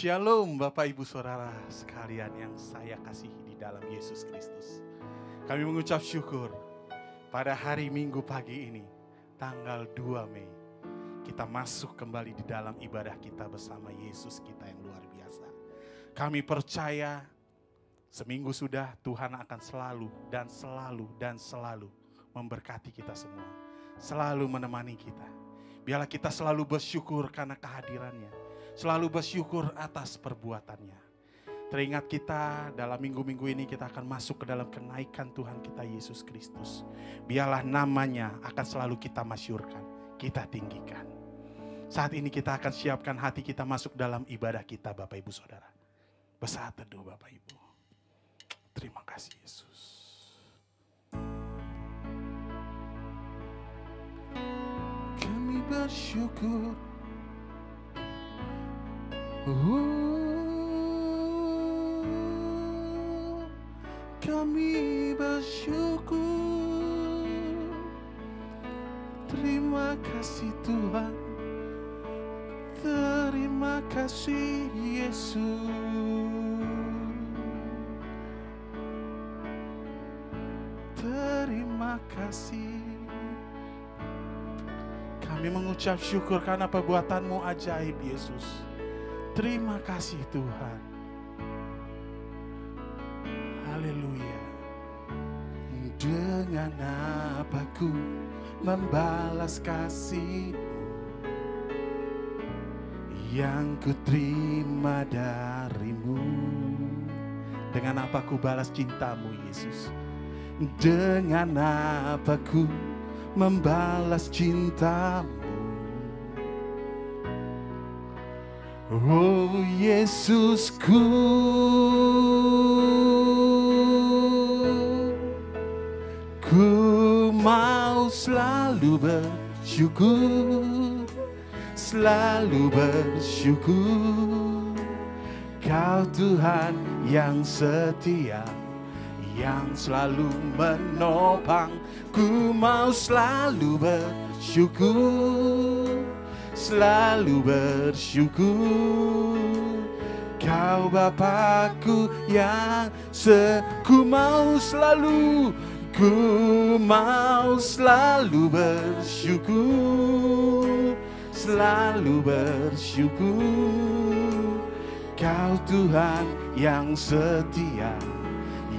Shalom Bapak Ibu Saudara sekalian yang saya kasihi di dalam Yesus Kristus. Kami mengucap syukur pada hari Minggu pagi ini, tanggal 2 Mei. Kita masuk kembali di dalam ibadah kita bersama Yesus kita yang luar biasa. Kami percaya seminggu sudah Tuhan akan selalu dan selalu memberkati kita semua. Selalu menemani kita. Biarlah kita selalu bersyukur karena kehadirannya. Selalu bersyukur atas perbuatannya. Teringat kita dalam minggu-minggu ini kita akan masuk ke dalam kenaikan Tuhan kita Yesus Kristus. Biarlah namanya akan selalu kita masyurkan, kita tinggikan. Saat ini kita akan siapkan hati kita masuk dalam ibadah kita Bapak Ibu Saudara. Bersaat teduh Bapak Ibu. Terima kasih Yesus. Kami bersyukur. Kami bersyukur. Terima kasih Tuhan. Terima kasih Yesus. Terima kasih. Kami mengucap syukur karena perbuatan-Mu ajaib Yesus. Terima kasih Tuhan. Haleluya. Dengan apa ku membalas kasih yang ku terima darimu? Dengan apa ku balas cintamu Yesus? Dengan apa ku membalas cintamu? Oh Yesusku, ku mau selalu bersyukur, selalu bersyukur. Kau Tuhan yang setia, yang selalu menopang. Ku mau selalu bersyukur, selalu bersyukur. Kau Bapakku yang ku mau selalu bersyukur, selalu bersyukur. Kau Tuhan yang setia,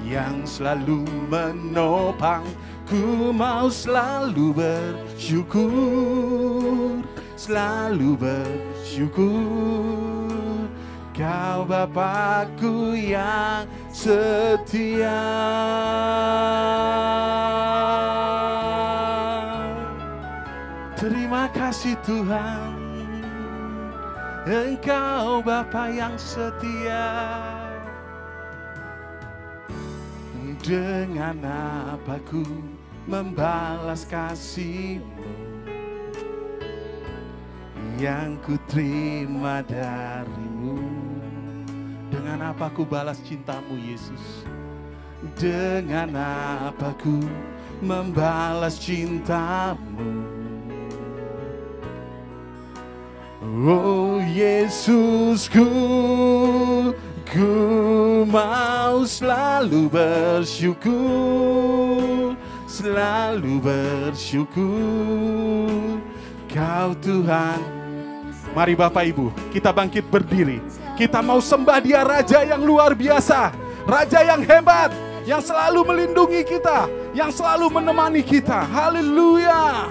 yang selalu menopang. Ku mau selalu bersyukur, selalu bersyukur. Kau Bapakku yang setia. Terima kasih Tuhan, Engkau Bapa yang setia. Dengan apa ku membalas kasih-Mu yang ku terima darimu? Dengan apa ku balas cintamu Yesus? Dengan apa ku membalas cintamu? Oh Yesusku, ku mau selalu bersyukur, selalu bersyukur. Kau Tuhan. Mari Bapak Ibu, kita bangkit berdiri. Kita mau sembah Dia, Raja yang luar biasa, Raja yang hebat, yang selalu melindungi kita, yang selalu menemani kita. Haleluya.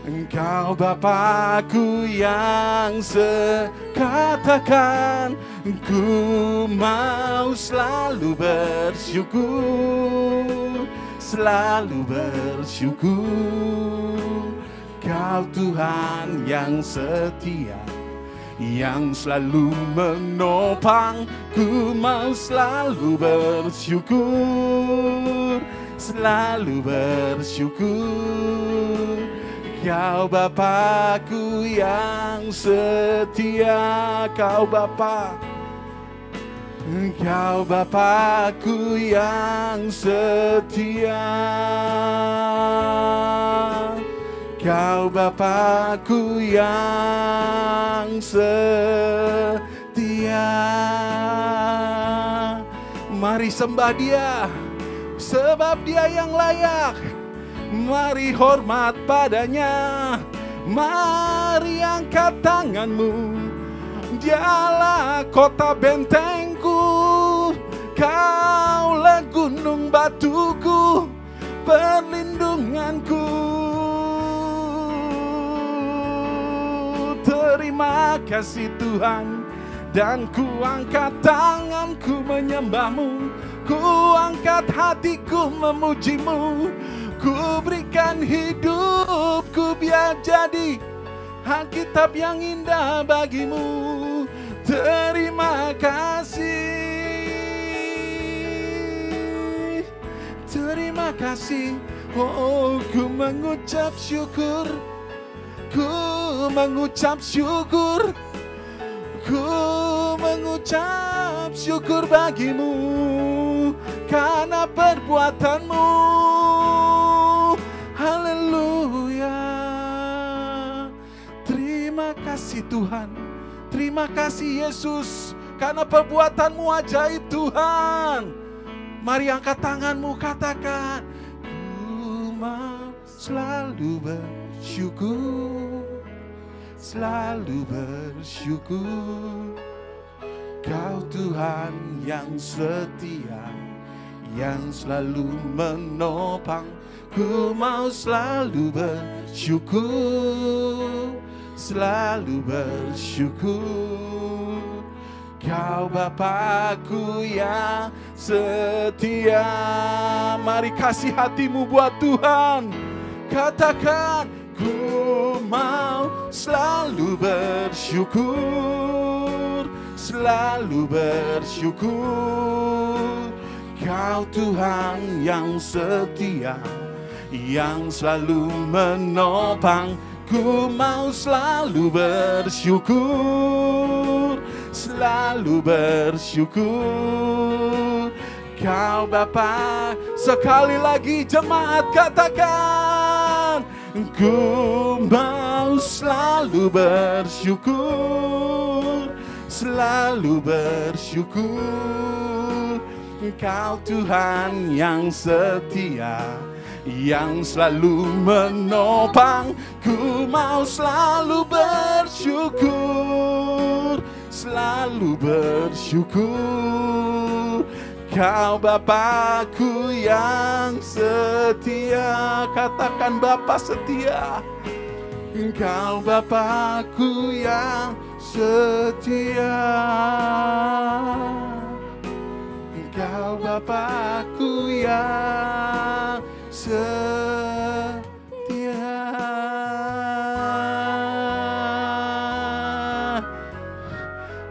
Engkau Bapakku yang sekatakan, ku mau selalu bersyukur, selalu bersyukur. Kau Tuhan yang setia, yang selalu menopang. Ku mau selalu bersyukur, selalu bersyukur. Kau Bapakku yang setia, Kau Bapa, Kau Bapakku yang setia. Kau Bapakku yang setia. Dia. Mari sembah Dia, sebab Dia yang layak. Mari hormat padanya. Mari angkat tanganmu. Dialah kota bentengku, Kaulah gunung batuku, perlindunganku. Terima kasih Tuhan, dan ku angkat tanganku menyembahmu, ku angkat hatiku memujimu, ku berikan hidupku biar jadi Alkitab yang indah bagimu. Terima kasih, terima kasih. Oh, ku mengucap syukur, ku mengucap syukur, ku mengucap syukur bagimu karena perbuatanmu. Haleluya. Terima kasih Tuhan, terima kasih Yesus karena perbuatanmu ajaib Tuhan. Mari angkat tanganmu, katakan, ku mau selalu bersyukur, selalu bersyukur. Kau Tuhan yang setia, yang selalu menopang. Ku mau selalu bersyukur, selalu bersyukur. Kau Bapakku yang setia. Mari kasih hatimu buat Tuhan. Katakan, ku mau selalu bersyukur, selalu bersyukur. Kau Tuhan yang setia, yang selalu menopang. Ku mau selalu bersyukur, selalu bersyukur. Kau Bapa. Sekali lagi jemaat katakan, ku mau selalu bersyukur, selalu bersyukur. Kau Tuhan yang setia, yang selalu menopang. Ku mau selalu bersyukur, selalu bersyukur. Kau Bapakku yang setia. Katakan, Bapa setia. Kau Bapakku yang setia. Kau Bapakku yang setia.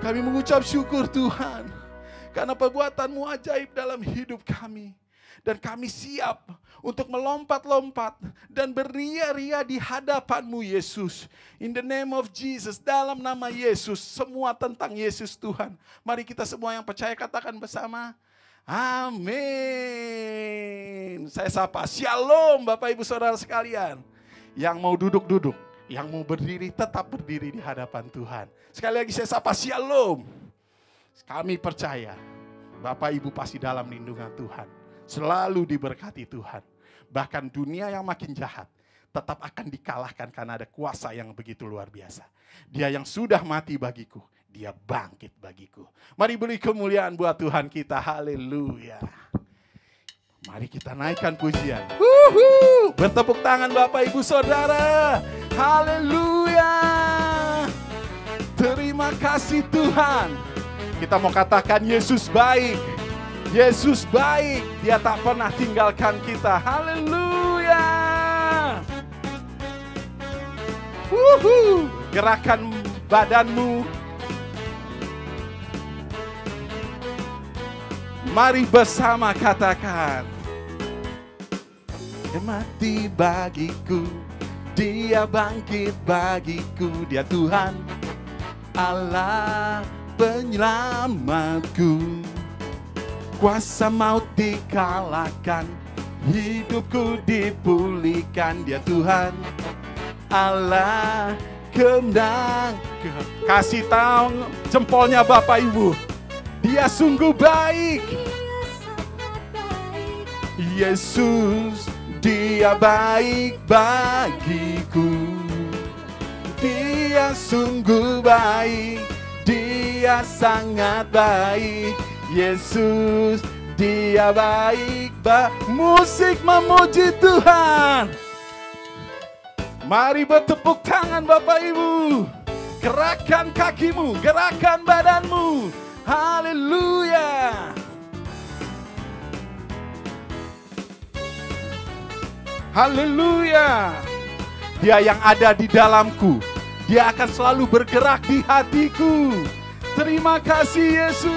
Kami mengucap syukur Tuhan, karena perbuatan-Mu ajaib dalam hidup kami. Dan kami siap untuk melompat-lompat dan beria-ria di hadapan-Mu Yesus. In the name of Jesus, dalam nama Yesus, semua tentang Yesus Tuhan. Mari kita semua yang percaya katakan bersama, amin. Saya sapa, shalom Bapak Ibu Saudara sekalian. Yang mau duduk-duduk, yang mau berdiri tetap berdiri di hadapan Tuhan. Sekali lagi saya sapa, shalom. Kami percaya Bapak Ibu pasti dalam lindungan Tuhan, selalu diberkati Tuhan. Bahkan dunia yang makin jahat tetap akan dikalahkan karena ada kuasa yang begitu luar biasa. Dia yang sudah mati bagiku, Dia bangkit bagiku. Mari beri kemuliaan buat Tuhan kita. Haleluya. Mari kita naikkan pujian. Bertepuk tangan Bapak Ibu Saudara. Haleluya. Terima kasih Tuhan. Kita mau katakan Yesus baik. Yesus baik. Dia tak pernah tinggalkan kita. Haleluya. Gerakan badanmu. Mari bersama katakan, Dia mati bagiku, Dia bangkit bagiku, Dia Tuhan Allah penyelamatku. Kuasa maut dikalahkan, hidupku dipulihkan, Dia Tuhan Allah kemenangan. Kasih tahu jempolnya Bapak Ibu. Dia sungguh baik. Yesus, dia baik bagiku. Dia sungguh baik. Dia sangat baik. Yesus, dia baik. Musik memuji Tuhan. Mari bertepuk tangan Bapak Ibu. Gerakkan kakimu, gerakkan badanmu. Haleluya. Haleluya. Dia yang ada di dalamku, dia akan selalu bergerak di hatiku. Terima kasih Yesus.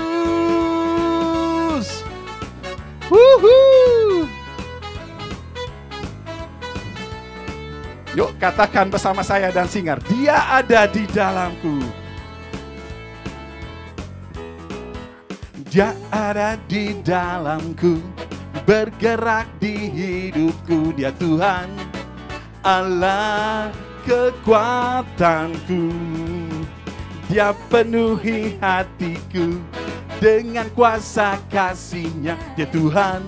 Wuhu. Yuk katakan bersama saya dan Singer, dia ada di dalamku. Dia ada di dalamku, bergerak di hidupku. Dia Tuhan, Allah kekuatanku. Dia penuhi hatiku dengan kuasa kasih-Nya. Dia Tuhan,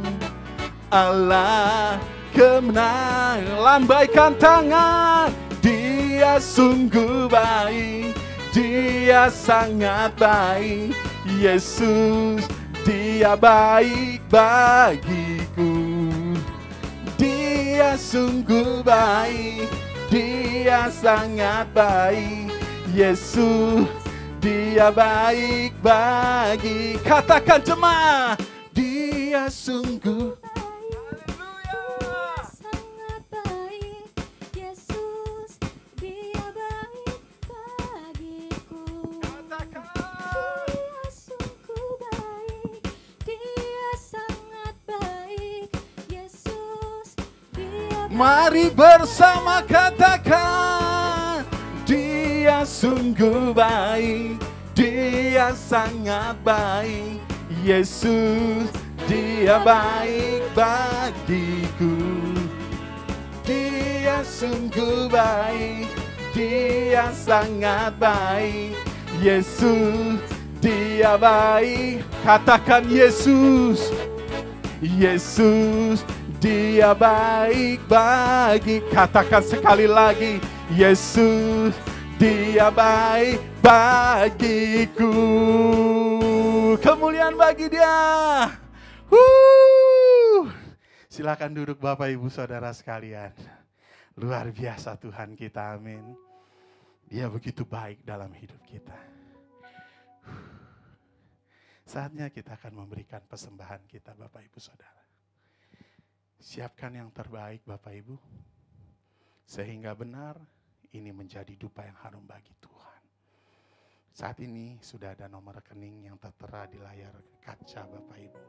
Allah kemenangan. Lambaikan tangan. Dia sungguh baik, dia sangat baik. Yesus, dia baik bagiku. Dia sungguh baik, dia sangat baik. Yesus, dia baik bagi. Katakan jemaah, dia sungguh sangat baik. Yesus, dia baik bagiku. Dia sungguh baik, dia sangat baik. Yesus, dia baik. Mari bersama katakan, dia sungguh baik, dia sangat baik. Yesus, dia baik bagiku. Dia sungguh baik, dia sangat baik. Yesus, dia baik. Katakan Yesus. Yesus, dia baik bagi. Katakan sekali lagi, Yesus, dia baik bagiku. Kemuliaan bagi dia. Silakan duduk Bapak Ibu Saudara sekalian. Luar biasa Tuhan kita, amin. Dia begitu baik dalam hidup kita. Saatnya kita akan memberikan persembahan kita Bapak Ibu Saudara. Siapkan yang terbaik Bapak Ibu. Sehingga benar ini menjadi dupa yang harum bagi Tuhan. Saat ini sudah ada nomor rekening yang tertera di layar kaca Bapak Ibu.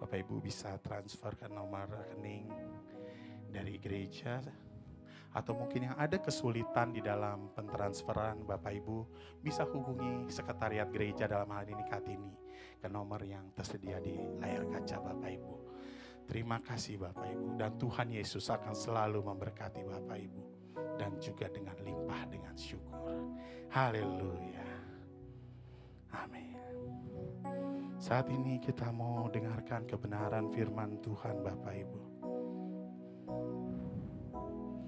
Bapak Ibu bisa transfer ke nomor rekening dari gereja. Atau mungkin yang ada kesulitan di dalam pentransferan Bapak Ibu bisa hubungi sekretariat gereja, dalam hal ini Kartini, ke nomor yang tersedia di layar kaca Bapak Ibu. Terima kasih Bapak Ibu, dan Tuhan Yesus akan selalu memberkati Bapak Ibu dan juga dengan limpah dengan syukur. Haleluya. Amin. Saat ini kita mau dengarkan kebenaran firman Tuhan Bapak Ibu.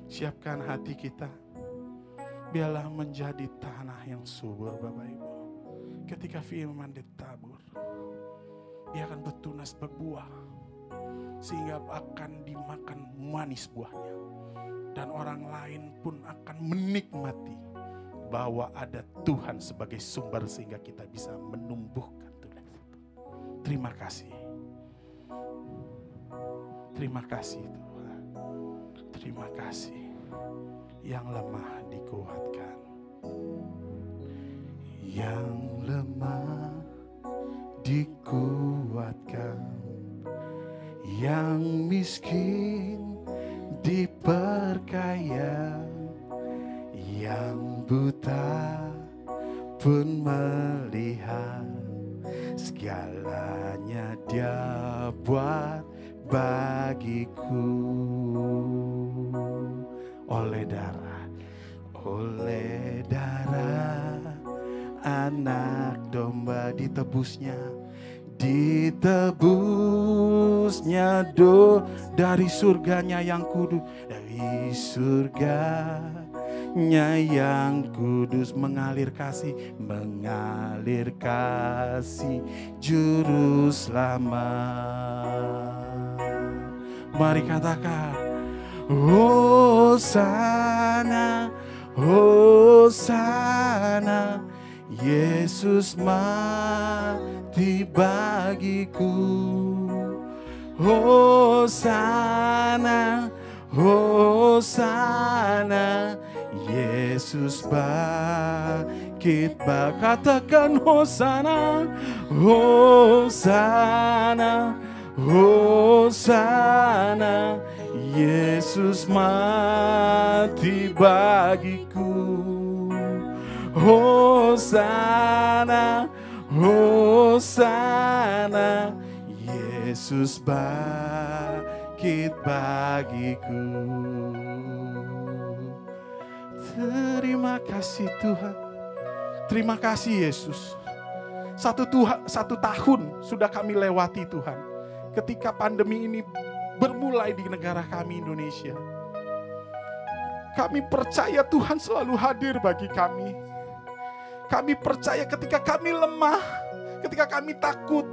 Siapkan hati kita, biarlah menjadi tanah yang subur Bapak Ibu. Ketika firman ditabur, dia akan bertunas berbuah, sehingga akan dimakan manis buahnya. Dan orang lain pun akan menikmati bahwa ada Tuhan sebagai sumber, sehingga kita bisa menumbuhkan Tuhan. Terima kasih. Terima kasih Tuhan. Terima kasih. Yang lemah dikuatkan, yang lemah dikuatkan, yang miskin diperkaya, yang buta pun melihat. Segalanya dia buat bagiku. Oleh darah Oleh darah anak domba ditebusnya dari surganya yang kudus, dari surganya yang kudus mengalir kasih juru selamat. Mari katakan Hosana, Hosana, Yesus mati bagiku. Hosana, Hosana, Yesus bangkit. Katakan Hosana, Hosana, Hosana, Yesus mati bagiku. Hosana, Hosana, Yesus bangkit bagiku. Terima kasih Tuhan. Terima kasih Yesus. Satu tahun sudah kami lewati Tuhan. Ketika pandemi ini bermulai di negara kami Indonesia. Kami percaya Tuhan selalu hadir bagi kami. Kami percaya ketika kami lemah, ketika kami takut,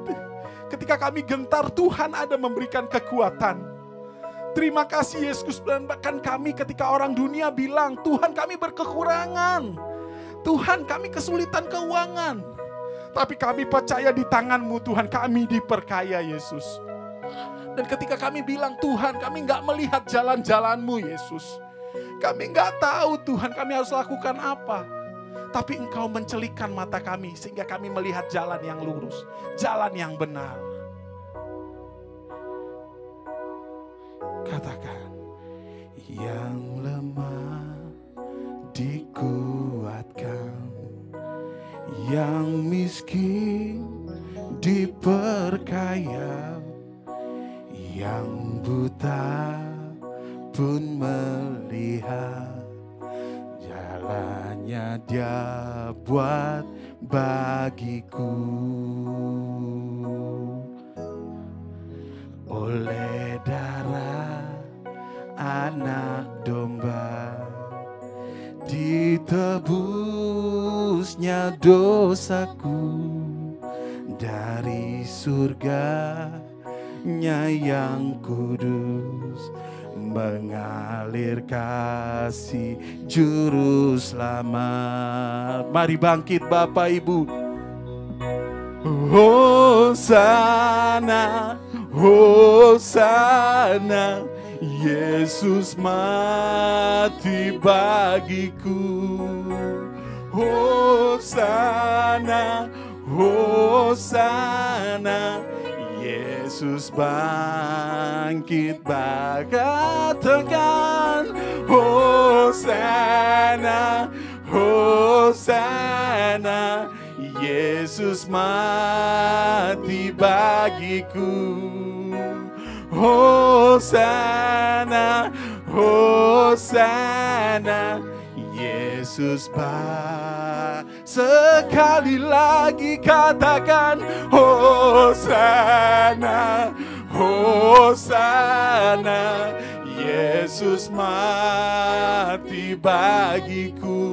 ketika kami gentar, Tuhan ada memberikan kekuatan. Terima kasih Yesus. Dan bahkan kami ketika orang dunia bilang, Tuhan kami berkekurangan, Tuhan kami kesulitan keuangan, tapi kami percaya di tangan-Mu Tuhan kami diperkaya Yesus. Dan ketika kami bilang, Tuhan kami gak melihat jalan-jalan-Mu Yesus, kami gak tahu Tuhan kami harus lakukan apa, tapi Engkau mencelikan mata kami sehingga kami melihat jalan yang lurus, jalan yang benar. Katakan, yang lemah dikuatkan, yang miskin diperkaya, yang buta pun melihat, jalannya Dia buat bagiku. Oleh darah anak domba ditebusnya dosaku, dari surganya yang kudus mengalir kasih juru selamat. Mari bangkit Bapak Ibu. Hosana, Hosana, Yesus mati bagiku. Hosana, Hosana, Yesus bangkit katakan Hosana, Hosana, Yesus mati bagiku. Hosana, Hosana, Yesus sekali lagi katakan Hosana, Hosana, Yesus mati bagiku.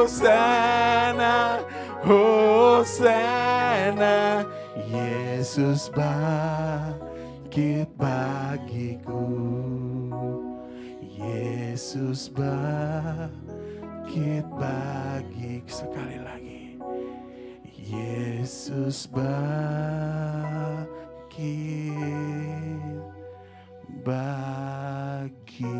Hosana, Hosana, Yesus bangkit bagiku. Yesus bangkit bagiku. Sekali lagi. Yesus bangkit bagiku.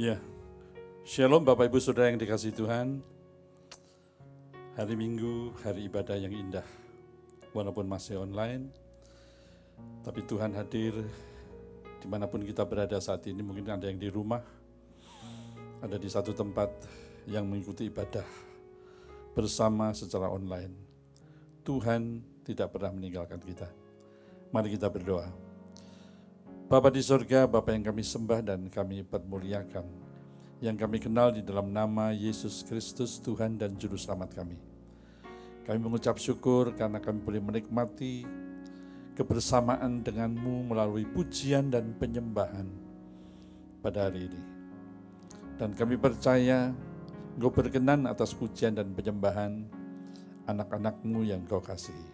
Ya, Shalom Bapak Ibu Saudara yang dikasihi Tuhan. Hari Minggu, hari ibadah yang indah. Walaupun masih online, tapi Tuhan hadir dimanapun kita berada saat ini. Mungkin ada yang di rumah, ada di satu tempat yang mengikuti ibadah bersama secara online. Tuhan tidak pernah meninggalkan kita. Mari kita berdoa. Bapa di surga, Bapa yang kami sembah dan kami permuliakan, yang kami kenal di dalam nama Yesus Kristus, Tuhan dan Juru Selamat kami. Kami mengucap syukur karena kami boleh menikmati kebersamaan denganmu melalui pujian dan penyembahan pada hari ini. Dan kami percaya Engkau berkenan atas pujian dan penyembahan anak-anak-Mu yang Kau kasihi.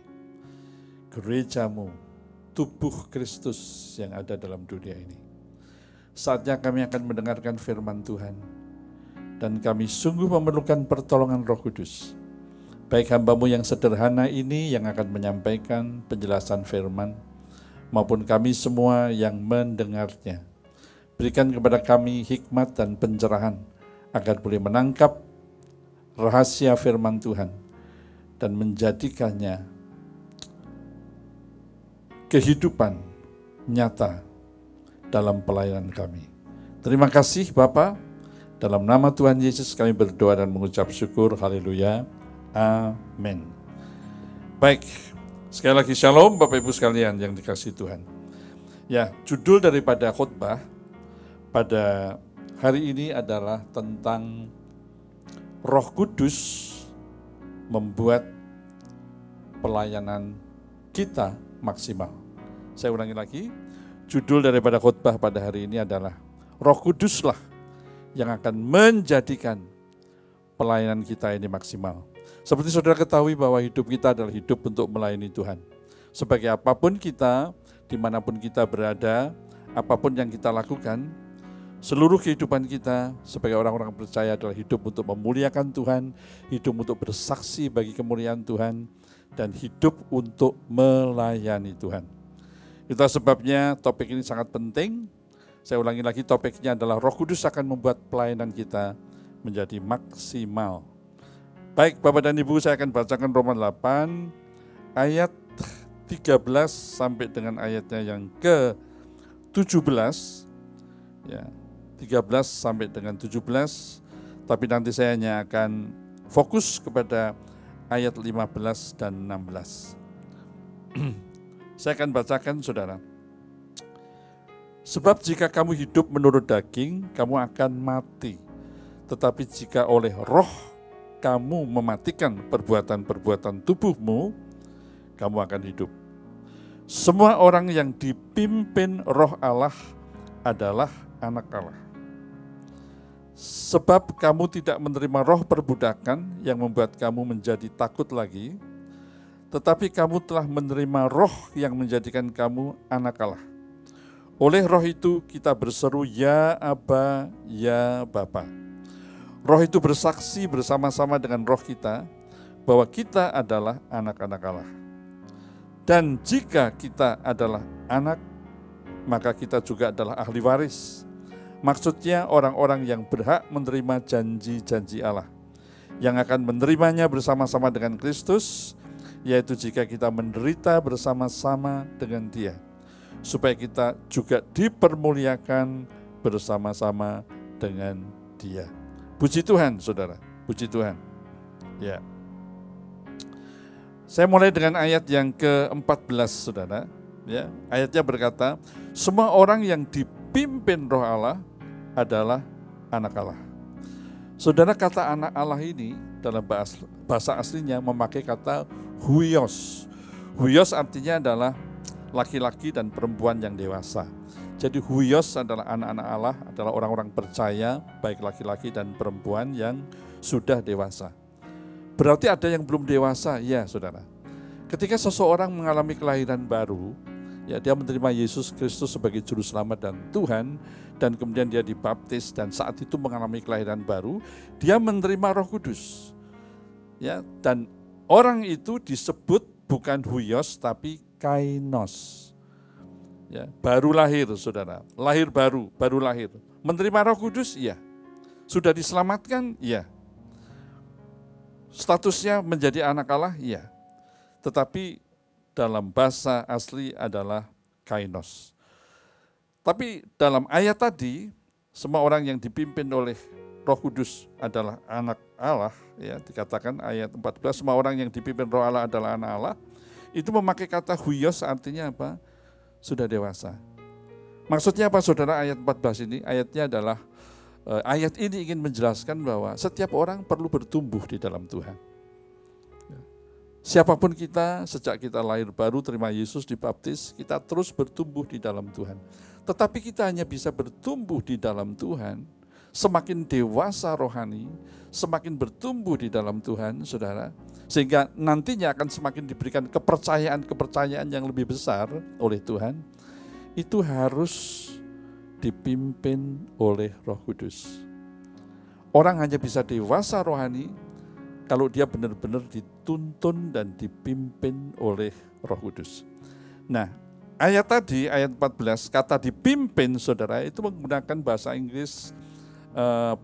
Gereja-Mu, tubuh Kristus yang ada dalam dunia ini. Saatnya kami akan mendengarkan firman Tuhan. Dan kami sungguh memerlukan pertolongan Roh Kudus. Baik hamba-Mu yang sederhana ini yang akan menyampaikan penjelasan firman, maupun kami semua yang mendengarnya. Berikan kepada kami hikmat dan pencerahan, agar boleh menangkap rahasia firman Tuhan dan menjadikannya kehidupan nyata dalam pelayanan kami. Terima kasih Bapa, dalam nama Tuhan Yesus kami berdoa dan mengucap syukur. Haleluya. Amin. Baik, sekali lagi shalom Bapak Ibu sekalian yang dikasihi Tuhan. Ya, judul daripada khotbah pada hari ini adalah tentang Roh Kudus membuat pelayanan kita maksimal. Saya ulangi lagi, judul daripada khotbah pada hari ini adalah Roh Kuduslah yang akan menjadikan pelayanan kita ini maksimal. Seperti saudara ketahui bahwa hidup kita adalah hidup untuk melayani Tuhan. Sebagai apapun kita, dimanapun kita berada, apapun yang kita lakukan, seluruh kehidupan kita sebagai orang-orang percaya adalah hidup untuk memuliakan Tuhan, hidup untuk bersaksi bagi kemuliaan Tuhan, dan hidup untuk melayani Tuhan. Itulah sebabnya topik ini sangat penting. Saya ulangi lagi, topiknya adalah Roh Kudus akan membuat pelayanan kita menjadi maksimal. Baik, Bapak dan Ibu, saya akan bacakan Roma 8 ayat 13 sampai dengan ayatnya yang ke-17. Ya, 13 sampai dengan 17. Tapi nanti saya hanya akan fokus kepada ayat 15 dan 16. Saya akan bacakan, Saudara. Sebab jika kamu hidup menurut daging, kamu akan mati. Tetapi jika oleh Roh kamu mematikan perbuatan-perbuatan tubuhmu, kamu akan hidup. Semua orang yang dipimpin Roh Allah adalah anak Allah. Sebab kamu tidak menerima roh perbudakan yang membuat kamu menjadi takut lagi, tetapi kamu telah menerima Roh yang menjadikan kamu anak Allah. Oleh Roh itu kita berseru, Ya Aba, Ya Bapa. Roh itu bersaksi bersama-sama dengan roh kita bahwa kita adalah anak-anak Allah. Dan jika kita adalah anak, maka kita juga adalah ahli waris. Maksudnya orang-orang yang berhak menerima janji-janji Allah, yang akan menerimanya bersama-sama dengan Kristus, yaitu jika kita menderita bersama-sama dengan Dia, supaya kita juga dipermuliakan bersama-sama dengan Dia. Puji Tuhan, Saudara. Puji Tuhan. Ya. Saya mulai dengan ayat yang ke-14, Saudara. Ya, ayatnya berkata, semua orang yang dipimpin Roh Allah adalah anak Allah. Saudara, kata anak Allah ini dalam bahasa aslinya memakai kata huios. Huios artinya adalah laki-laki dan perempuan yang dewasa. Jadi huios adalah anak-anak Allah, adalah orang-orang percaya, baik laki-laki dan perempuan yang sudah dewasa. Berarti ada yang belum dewasa, ya Saudara. Ketika seseorang mengalami kelahiran baru, ya dia menerima Yesus Kristus sebagai Juru Selamat dan Tuhan, dan kemudian dia dibaptis dan saat itu mengalami kelahiran baru, dia menerima Roh Kudus. Ya, dan orang itu disebut bukan huios tapi kainos. Ya, baru lahir, Saudara. Lahir baru lahir. Menerima Roh Kudus, iya. Sudah diselamatkan, iya. Statusnya menjadi anak Allah, iya. Tetapi dalam bahasa asli adalah kainos. Tapi dalam ayat tadi, semua orang yang dipimpin oleh Roh Kudus adalah anak Allah, ya dikatakan ayat 14, semua orang yang dipimpin Roh Allah adalah anak Allah. Itu memakai kata huios, artinya apa? Sudah dewasa. Maksudnya apa saudara ayat 14 ini? Ayatnya adalah, ayat ini ingin menjelaskan bahwa setiap orang perlu bertumbuh di dalam Tuhan. Siapapun kita, sejak kita lahir baru terima Yesus dibaptis, kita terus bertumbuh di dalam Tuhan. Tetapi kita hanya bisa bertumbuh di dalam Tuhan, semakin dewasa rohani, semakin bertumbuh di dalam Tuhan, saudara, sehingga nantinya akan semakin diberikan kepercayaan yang lebih besar oleh Tuhan, itu harus dipimpin oleh Roh Kudus. Orang hanya bisa dewasa rohani kalau dia benar-benar dituntun dan dipimpin oleh Roh Kudus. Nah, ayat tadi, ayat 14, kata dipimpin, saudara, itu menggunakan bahasa Inggris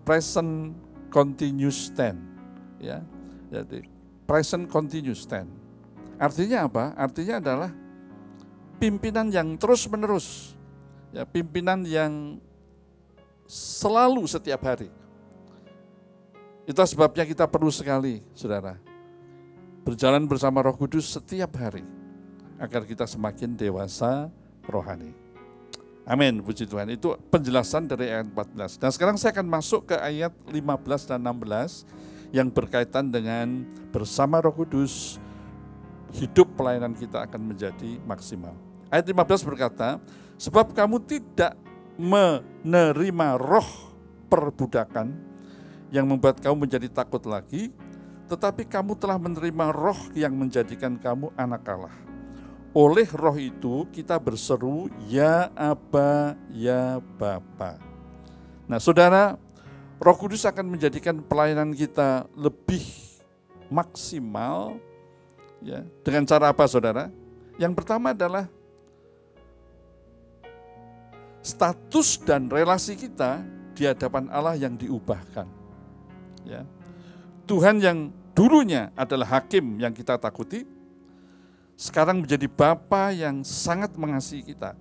present continuous tense. Ya, jadi present continuous tense. Artinya apa? Artinya adalah pimpinan yang terus-menerus, ya, pimpinan yang selalu setiap hari. Itulah sebabnya kita perlu sekali, saudara, berjalan bersama Roh Kudus setiap hari, agar kita semakin dewasa rohani. Amin, puji Tuhan. Itu penjelasan dari ayat 14. Dan sekarang saya akan masuk ke ayat 15 dan 16, yang berkaitan dengan bersama Roh Kudus, hidup pelayanan kita akan menjadi maksimal. Ayat 15 berkata, sebab kamu tidak menerima roh perbudakan, yang membuat kamu menjadi takut lagi, tetapi kamu telah menerima roh yang menjadikan kamu anak Allah. Oleh roh itu kita berseru, ya Aba, ya Bapa. Nah saudara, Roh Kudus akan menjadikan pelayanan kita lebih maksimal, ya, dengan cara apa saudara? Yang pertama adalah status dan relasi kita di hadapan Allah yang diubahkan. Ya. Tuhan yang dulunya adalah hakim yang kita takuti, sekarang menjadi Bapa yang sangat mengasihi kita.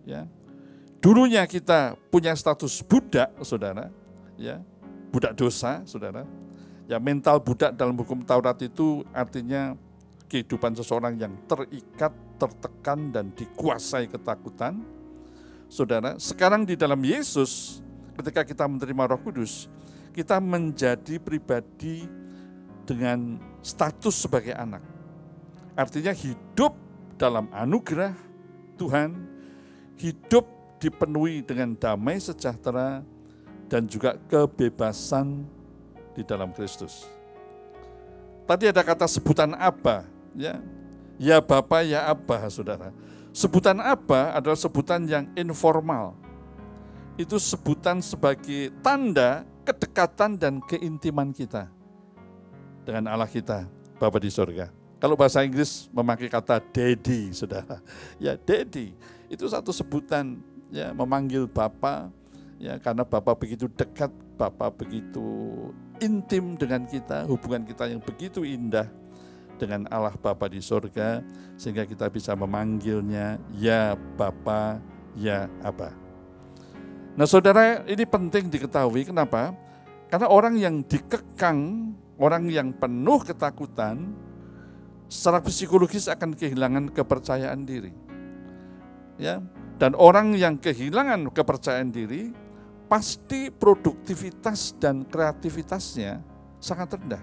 Ya. Dulunya kita punya status budak, saudara, ya, budak dosa, saudara. Ya, mental budak dalam hukum Taurat itu artinya kehidupan seseorang yang terikat, tertekan, dan dikuasai ketakutan. Saudara, sekarang di dalam Yesus, ketika kita menerima Roh Kudus, kita menjadi pribadi dengan status sebagai anak. Artinya hidup dalam anugerah Tuhan, hidup dipenuhi dengan damai sejahtera dan juga kebebasan di dalam Kristus. Tadi ada kata sebutan Aba, ya. Ya Bapa, ya Aba, saudara. Sebutan Aba adalah sebutan yang informal. Itu sebutan sebagai tanda kedekatan dan keintiman kita dengan Allah kita, Bapa di surga. Kalau bahasa Inggris memakai kata daddy, saudara. Ya, daddy itu satu sebutan, ya, memanggil Bapa, ya, karena Bapa begitu dekat, Bapa begitu intim dengan kita, hubungan kita yang begitu indah dengan Allah Bapa di surga, sehingga kita bisa memanggilnya ya Bapa, ya Aba. Nah saudara, ini penting diketahui. Kenapa? Karena orang yang dikekang, orang yang penuh ketakutan, secara psikologis akan kehilangan kepercayaan diri. Ya, dan orang yang kehilangan kepercayaan diri, pasti produktivitas dan kreativitasnya sangat rendah.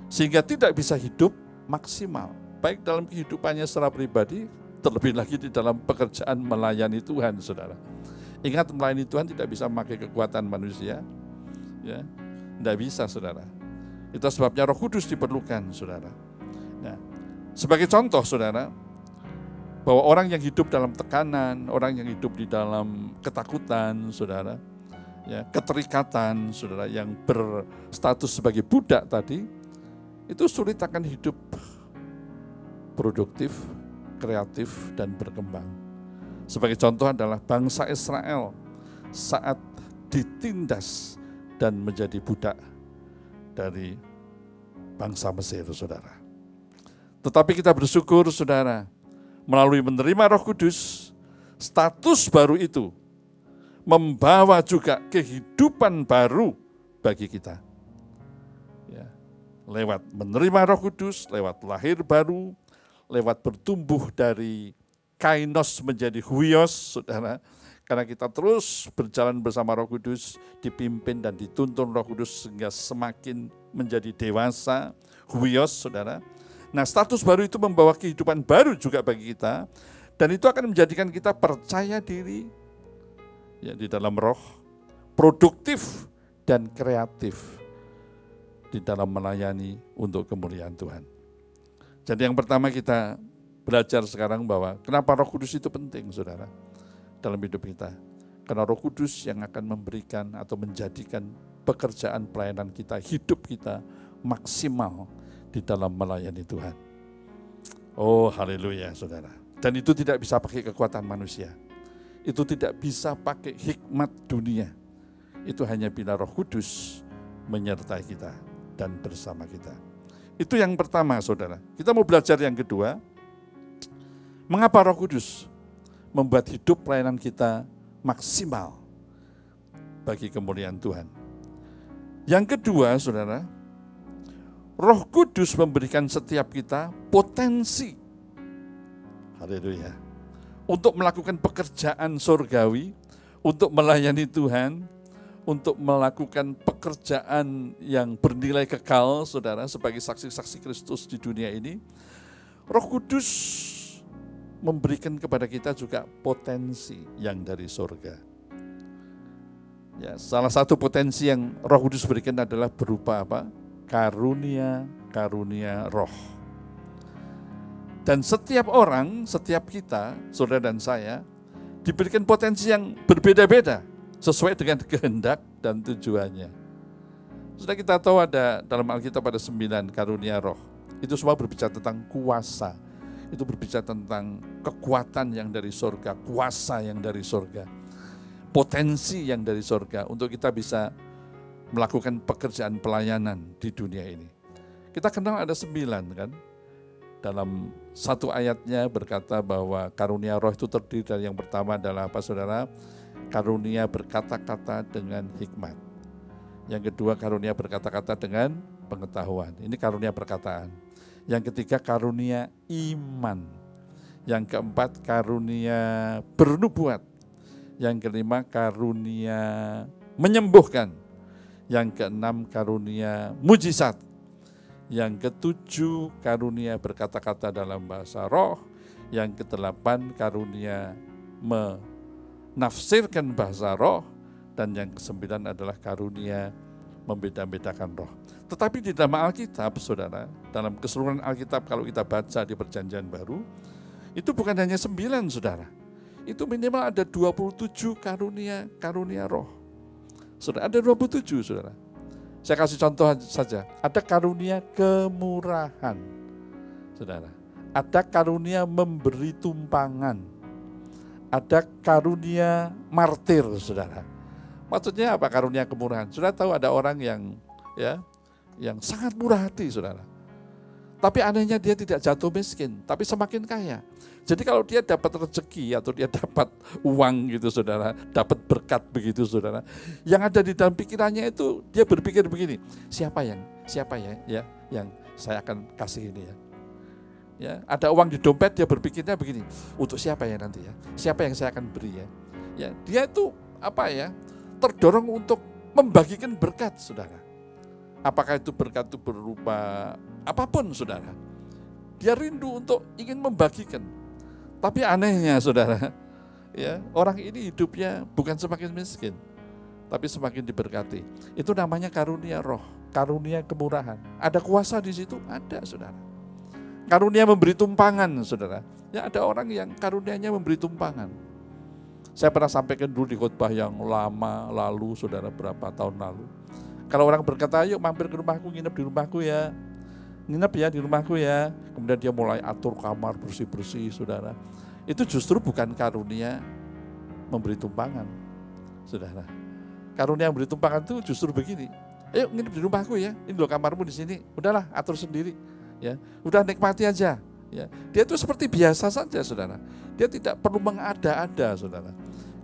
Sehingga tidak bisa hidup maksimal, baik dalam kehidupannya secara pribadi, terlebih lagi di dalam pekerjaan melayani Tuhan, saudara. Ingat, melayani Tuhan tidak bisa memakai kekuatan manusia, ya, tidak bisa, saudara. Itu sebabnya Roh Kudus diperlukan, saudara. Nah, sebagai contoh, saudara, bahwa orang yang hidup dalam tekanan, orang yang hidup di dalam ketakutan, saudara, ya, keterikatan, saudara, yang berstatus sebagai budak tadi, itu sulit akan hidup produktif, kreatif, dan berkembang. Sebagai contoh adalah bangsa Israel saat ditindas dan menjadi budak dari bangsa Mesir, saudara. Tetapi kita bersyukur, saudara, melalui menerima Roh Kudus, status baru itu membawa juga kehidupan baru bagi kita. Ya, lewat menerima Roh Kudus, lewat lahir baru, lewat bertumbuh dari kainos menjadi huios, saudara. Karena kita terus berjalan bersama Roh Kudus, dipimpin dan dituntun Roh Kudus sehingga semakin menjadi dewasa, huios, saudara. Nah, status baru itu membawa kehidupan baru juga bagi kita, dan itu akan menjadikan kita percaya diri ya, di dalam roh, produktif dan kreatif di dalam melayani untuk kemuliaan Tuhan. Jadi yang pertama kita belajar sekarang bahwa kenapa Roh Kudus itu penting, saudara, dalam hidup kita. Karena Roh Kudus yang akan memberikan atau menjadikan pekerjaan pelayanan kita, hidup kita maksimal di dalam melayani Tuhan. Oh, haleluya, saudara. Dan itu tidak bisa pakai kekuatan manusia. Itu tidak bisa pakai hikmat dunia. Itu hanya bila Roh Kudus menyertai kita dan bersama kita. Itu yang pertama, saudara. Kita mau belajar yang kedua. Mengapa Roh Kudus membuat hidup pelayanan kita maksimal bagi kemuliaan Tuhan? Yang kedua, saudara, Roh Kudus memberikan setiap kita potensi, haleluya, untuk melakukan pekerjaan surgawi, untuk melayani Tuhan, untuk melakukan pekerjaan yang bernilai kekal, saudara, sebagai saksi-saksi Kristus di dunia ini. Roh Kudus memberikan kepada kita juga potensi yang dari surga. Ya, salah satu potensi yang Roh Kudus berikan adalah berupa apa? Karunia roh. Dan setiap orang, setiap kita, saudara dan saya, diberikan potensi yang berbeda-beda sesuai dengan kehendak dan tujuannya. Sudah kita tahu ada dalam Alkitab ada 9 karunia roh. Itu semua berbicara tentang kuasa. Itu berbicara tentang kekuatan yang dari surga, kuasa yang dari surga, potensi yang dari surga untuk kita bisa melakukan pekerjaan pelayanan di dunia ini. Kita kenal ada 9 kan. Dalam satu ayatnya berkata bahwa karunia roh itu terdiri dari yang pertama adalah apa, saudara? Karunia berkata-kata dengan hikmat. Yang kedua karunia berkata-kata dengan pengetahuan. Ini karunia perkataan. Yang ketiga karunia iman. Yang keempat karunia bernubuat. Yang kelima karunia menyembuhkan. Yang keenam karunia mujizat. Yang ketujuh karunia berkata-kata dalam bahasa roh. Yang kedelapan karunia menafsirkan bahasa roh. Dan yang kesembilan adalah karunia membeda-bedakan roh. Tetapi di dalam Alkitab, saudara, dalam keseluruhan Alkitab kalau kita baca di Perjanjian Baru, itu bukan hanya 9, saudara. Itu minimal ada 27 karunia roh. Saudara, ada 27, saudara. Saya kasih contoh saja. Ada karunia kemurahan, saudara. Ada karunia memberi tumpangan. Ada karunia martir, saudara. Maksudnya apa karunia kemurahan? Saudara tahu ada orang yang sangat murah hati, saudara. Tapi anehnya dia tidak jatuh miskin, tapi semakin kaya. Jadi kalau dia dapat rezeki atau dia dapat uang gitu, saudara, dapat berkat begitu, saudara, yang ada di dalam pikirannya itu dia berpikir begini, siapa ya yang saya akan kasih ini ya. Ya, ada uang di dompet dia berpikirnya begini, untuk siapa ya nanti ya? Siapa yang saya akan beri ya? Ya, dia itu terdorong untuk membagikan berkat, saudara. Apakah itu berkat itu berupa apapun, saudara. Dia rindu untuk ingin membagikan. Tapi anehnya, saudara, ya, orang ini hidupnya bukan semakin miskin, tapi semakin diberkati. Itu namanya karunia roh, karunia kemurahan. Ada kuasa di situ? Ada, saudara. Karunia memberi tumpangan, saudara. Ya, ada orang yang karunianya memberi tumpangan. Saya pernah sampaikan dulu di khotbah yang lama lalu, saudara, berapa tahun lalu. Kalau orang berkata, ayo mampir ke rumahku, nginep di rumahku ya. Nginep ya di rumahku ya. Kemudian dia mulai atur kamar bersih-bersih, saudara. Itu justru bukan karunia memberi tumpangan, saudara. Karunia memberi tumpangan itu justru begini. Ayo nginep di rumahku ya. Ini loh kamarmu di sini. Udahlah, atur sendiri. Ya, udah nikmati aja. Ya, dia itu seperti biasa saja, saudara. Dia tidak perlu mengada-ada, saudara.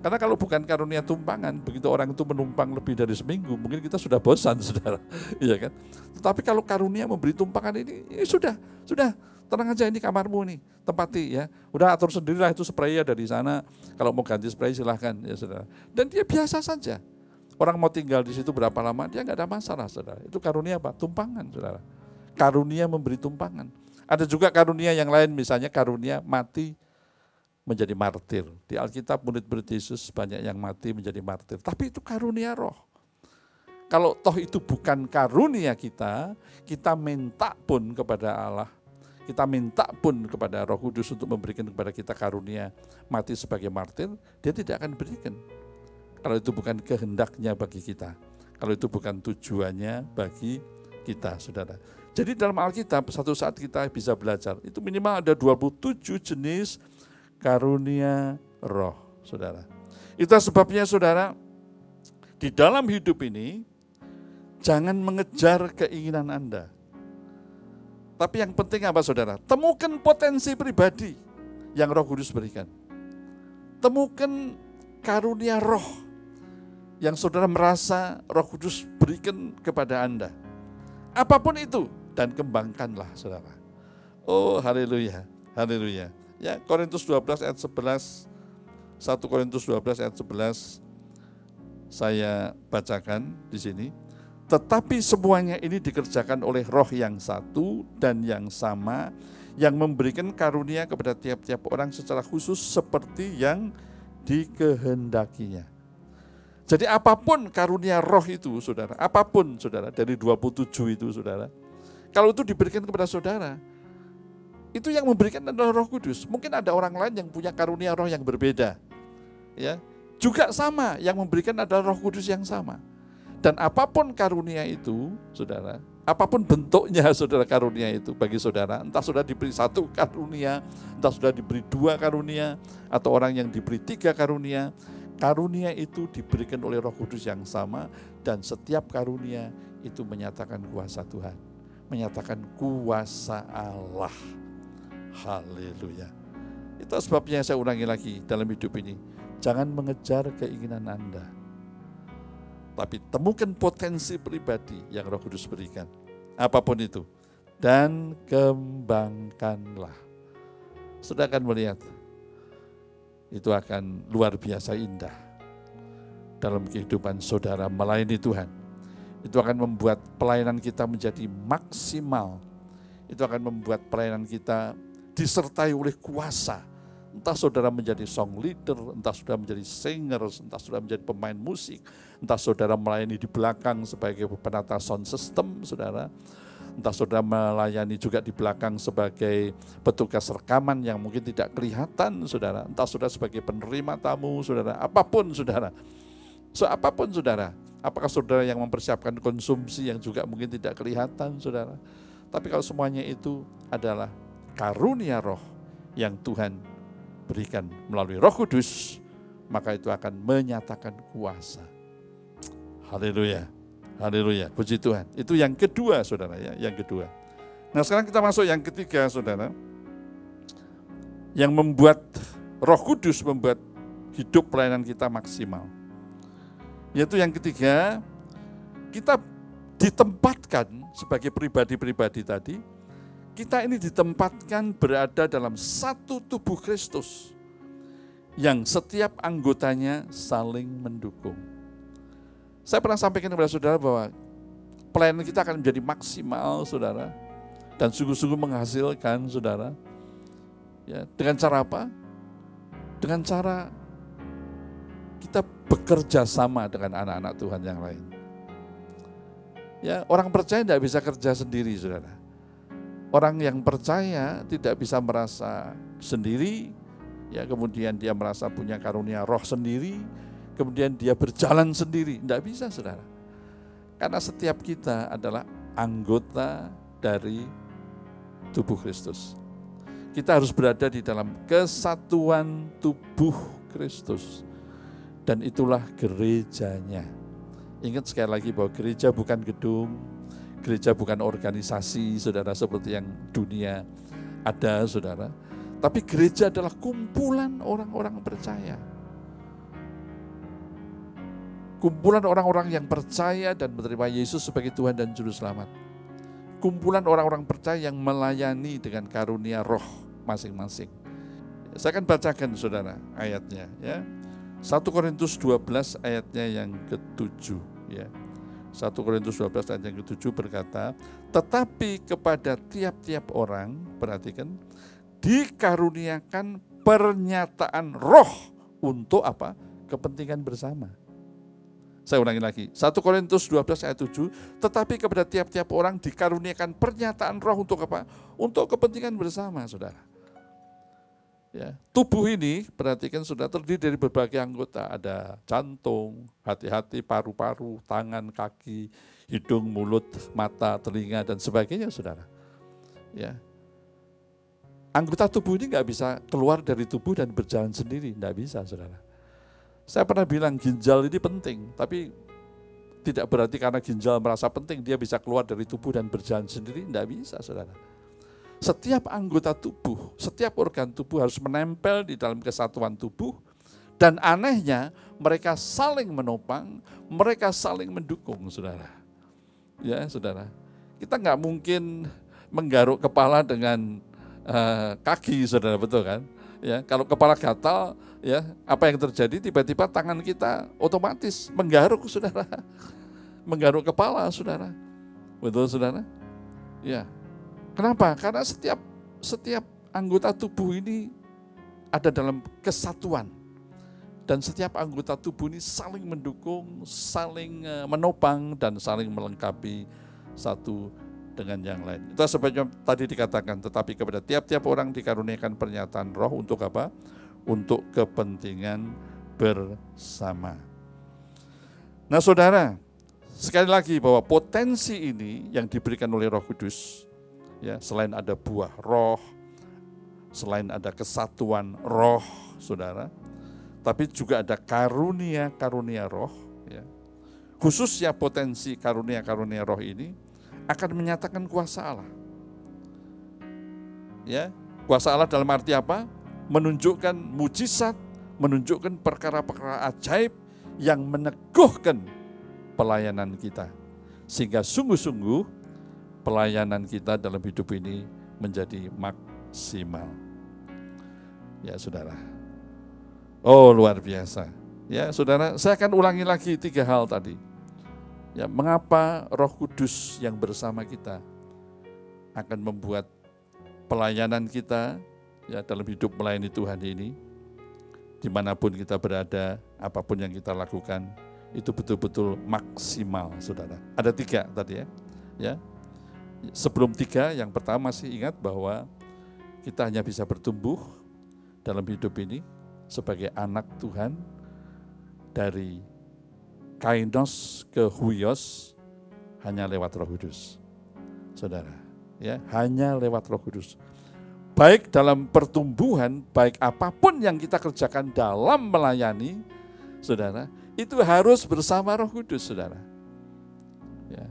Karena kalau bukan karunia tumpangan, begitu orang itu menumpang lebih dari seminggu, mungkin kita sudah bosan, saudara. Iya kan? Tetapi kalau karunia memberi tumpangan ini sudah, tenang aja, ini kamarmu nih, tempati ya. Udah atur sendirilah itu spray dari sana. Kalau mau ganti spray silahkan ya saudara. Dan dia biasa saja. Orang mau tinggal di situ berapa lama, dia nggak ada masalah, saudara. Itu karunia apa? Tumpangan, saudara. Karunia memberi tumpangan. Ada juga karunia yang lain, misalnya karunia mati menjadi martir. Di Alkitab murid-murid Yesus banyak yang mati menjadi martir. Tapi itu karunia roh. Kalau toh itu bukan karunia kita minta pun kepada Allah, kita minta pun kepada Roh Kudus untuk memberikan kepada kita karunia mati sebagai martir, dia tidak akan berikan. Kalau itu bukan kehendaknya bagi kita. Kalau itu bukan tujuannya bagi kita, saudara. Jadi dalam Alkitab, satu saat kita bisa belajar, itu minimal ada 27 jenis karunia roh, saudara. Itu sebabnya, saudara, di dalam hidup ini, jangan mengejar keinginan Anda. Tapi yang penting apa, saudara? Temukan potensi pribadi yang Roh Kudus berikan. Temukan karunia roh yang saudara merasa Roh Kudus berikan kepada Anda. Apapun itu, dan kembangkanlah, saudara. Oh, haleluya, haleluya. Ya, Korintus 12 ayat 11, 1 Korintus 12 ayat 11, saya bacakan di sini. Tetapi semuanya ini dikerjakan oleh Roh yang satu dan yang sama, yang memberikan karunia kepada tiap-tiap orang secara khusus seperti yang dikehendakinya. Jadi apapun karunia roh itu, saudara, apapun, saudara, dari 27 itu, saudara, kalau itu diberikan kepada saudara, itu yang memberikan adalah Roh Kudus. Mungkin ada orang lain yang punya karunia roh yang berbeda, ya, juga sama, yang memberikan adalah Roh Kudus yang sama. Dan apapun karunia itu, saudara, apapun bentuknya, saudara, karunia itu bagi saudara, entah saudara diberi 1 karunia, entah saudara diberi 2 karunia, atau orang yang diberi 3 karunia, karunia itu diberikan oleh Roh Kudus yang sama, dan setiap karunia itu menyatakan kuasa Tuhan, menyatakan kuasa Allah. Haleluya. Itu sebabnya saya ulangi lagi dalam hidup ini, jangan mengejar keinginan Anda, tapi temukan potensi pribadi yang Roh Kudus berikan, apapun itu, dan kembangkanlah. Saudara akan melihat, itu akan luar biasa indah dalam kehidupan saudara melayani Tuhan. Itu akan membuat pelayanan kita menjadi maksimal. Itu akan membuat pelayanan kita disertai oleh kuasa. Entah saudara menjadi song leader, entah saudara menjadi singer, entah saudara menjadi pemain musik, entah saudara melayani di belakang sebagai penata sound system, saudara. Entah saudara melayani juga di belakang sebagai petugas rekaman yang mungkin tidak kelihatan, saudara. Entah saudara sebagai penerima tamu, saudara. Apapun, saudara. Apapun, saudara. Apakah saudara yang mempersiapkan konsumsi yang juga mungkin tidak kelihatan, saudara. Tapi kalau semuanya itu adalah karunia roh yang Tuhan berikan melalui Roh Kudus, maka itu akan menyatakan kuasa. Haleluya. Haleluya, puji Tuhan. Itu yang kedua, saudara, ya, yang kedua. Nah, sekarang kita masuk yang ketiga, saudara. Yang membuat Roh Kudus membuat hidup pelayanan kita maksimal. Yaitu yang ketiga, kita ditempatkan sebagai pribadi-pribadi tadi, kita ini ditempatkan berada dalam satu tubuh Kristus yang setiap anggotanya saling mendukung. Saya pernah sampaikan kepada saudara bahwa pelayanan kita akan menjadi maksimal, saudara, dan sungguh-sungguh menghasilkan, saudara. Ya, dengan cara apa? Dengan cara kita bekerja sama dengan anak-anak Tuhan yang lain. Ya, orang percaya tidak bisa kerja sendiri, saudara. Orang yang percaya tidak bisa merasa sendiri, ya, kemudian dia merasa punya karunia roh sendiri, kemudian dia berjalan sendiri. Tidak bisa, saudara. Karena setiap kita adalah anggota dari tubuh Kristus. Kita harus berada di dalam kesatuan tubuh Kristus. Dan itulah gerejanya. Ingat sekali lagi bahwa gereja bukan gedung, gereja bukan organisasi, saudara, seperti yang dunia ada, saudara. Tapi gereja adalah kumpulan orang-orang percaya. Kumpulan orang-orang yang percaya dan menerima Yesus sebagai Tuhan dan Juru Selamat. Kumpulan orang-orang percaya yang melayani dengan karunia roh masing-masing. Saya akan bacakan saudara ayatnya ya. 1 Korintus 12 ayatnya yang ke-7 ya. 1 Korintus 12 ayat yang ke-7 berkata, tetapi kepada tiap-tiap orang, perhatikan, dikaruniakan pernyataan roh untuk apa? Kepentingan bersama. Saya ulangi lagi, 1 Korintus 12 ayat 7, tetapi kepada tiap-tiap orang dikaruniakan pernyataan roh untuk apa? Untuk kepentingan bersama, saudara. Ya, tubuh ini, perhatikan saudara, terdiri dari berbagai anggota. Ada jantung, hati-hati, paru-paru, tangan, kaki, hidung, mulut, mata, telinga, dan sebagainya, saudara. Ya. Anggota tubuh ini nggak bisa keluar dari tubuh dan berjalan sendiri, nggak bisa, saudara. Saya pernah bilang ginjal ini penting, tapi tidak berarti karena ginjal merasa penting dia bisa keluar dari tubuh dan berjalan sendiri, tidak bisa, saudara. Setiap anggota tubuh, setiap organ tubuh harus menempel di dalam kesatuan tubuh, dan anehnya mereka saling menopang, mereka saling mendukung, saudara. Ya, saudara. Kita nggak mungkin menggaruk kepala dengan kaki, saudara, betul kan? Ya, kalau kepala gatal, ya apa yang terjadi? Tiba-tiba tangan kita otomatis menggaruk, saudara, menggaruk kepala, saudara, betul, saudara? Ya, kenapa? Karena setiap anggota tubuh ini ada dalam kesatuan, dan setiap anggota tubuh ini saling mendukung, saling menopang, dan saling melengkapi satu dengan yang lain. Itu sebabnya tadi dikatakan, tetapi kepada tiap-tiap orang dikaruniakan pernyataan roh untuk apa? Untuk kepentingan bersama. Nah saudara, sekali lagi bahwa potensi ini yang diberikan oleh Roh Kudus, ya, selain ada buah roh, selain ada kesatuan roh, saudara, tapi juga ada karunia-karunia roh, ya. Khususnya potensi karunia-karunia roh ini akan menyatakan kuasa Allah. Ya, kuasa Allah dalam arti apa? Menunjukkan mujizat, menunjukkan perkara-perkara ajaib yang meneguhkan pelayanan kita. Sehingga sungguh-sungguh pelayanan kita dalam hidup ini menjadi maksimal. Ya, saudara. Oh, luar biasa. Ya, saudara, saya akan ulangi lagi 3 hal tadi. Ya, mengapa Roh Kudus yang bersama kita akan membuat pelayanan kita ya dalam hidup melayani Tuhan ini, dimanapun kita berada, apapun yang kita lakukan, itu betul-betul maksimal, saudara. Ada 3 tadi ya. Ya. Sebelum 3, yang pertama masih ingat bahwa kita hanya bisa bertumbuh dalam hidup ini sebagai anak Tuhan dari kainos ke huios hanya lewat Roh Kudus, saudara. Ya, hanya lewat Roh Kudus. Baik dalam pertumbuhan, baik apapun yang kita kerjakan dalam melayani, saudara, itu harus bersama Roh Kudus, saudara. Ya.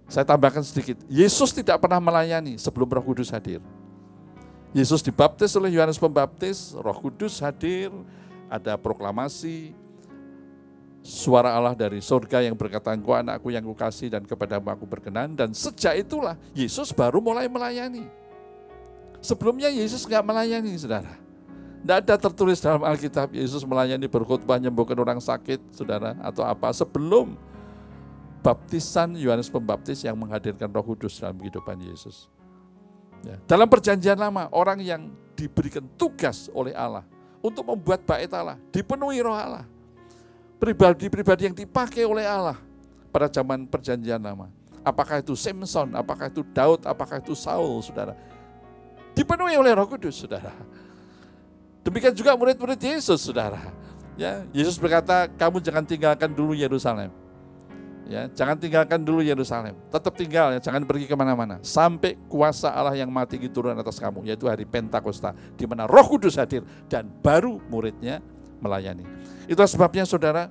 Saya tambahkan sedikit, Yesus tidak pernah melayani sebelum Roh Kudus hadir. Yesus dibaptis oleh Yohanes Pembaptis, Roh Kudus hadir, ada proklamasi, suara Allah dari surga yang berkata, engkau anakku yang kukasihi dan kepadamu aku berkenan. Dan sejak itulah Yesus baru mulai melayani. Sebelumnya Yesus enggak melayani, saudara. Tidak ada tertulis dalam Alkitab Yesus melayani, berkhotbah, menyembuhkan orang sakit, saudara, atau apa. Sebelum baptisan Yohanes Pembaptis yang menghadirkan Roh Kudus dalam kehidupan Yesus. Ya. Dalam perjanjian lama, orang yang diberikan tugas oleh Allah untuk membuat bait Allah, dipenuhi Roh Allah. Pribadi-pribadi yang dipakai oleh Allah pada zaman perjanjian lama. Apakah itu Samson, apakah itu Daud, apakah itu Saul, saudara. Dipenuhi oleh Roh Kudus, saudara. Demikian juga murid-murid Yesus, saudara. Ya, Yesus berkata, kamu jangan tinggalkan dulu Yerusalem. Ya, jangan tinggalkan dulu Yerusalem. Tetap tinggal, ya, jangan pergi kemana-mana. Sampai kuasa Allah yang maha tinggi turun atas kamu, yaitu hari Pentakosta, di mana Roh Kudus hadir dan baru muridnya melayani. Itu sebabnya, saudara,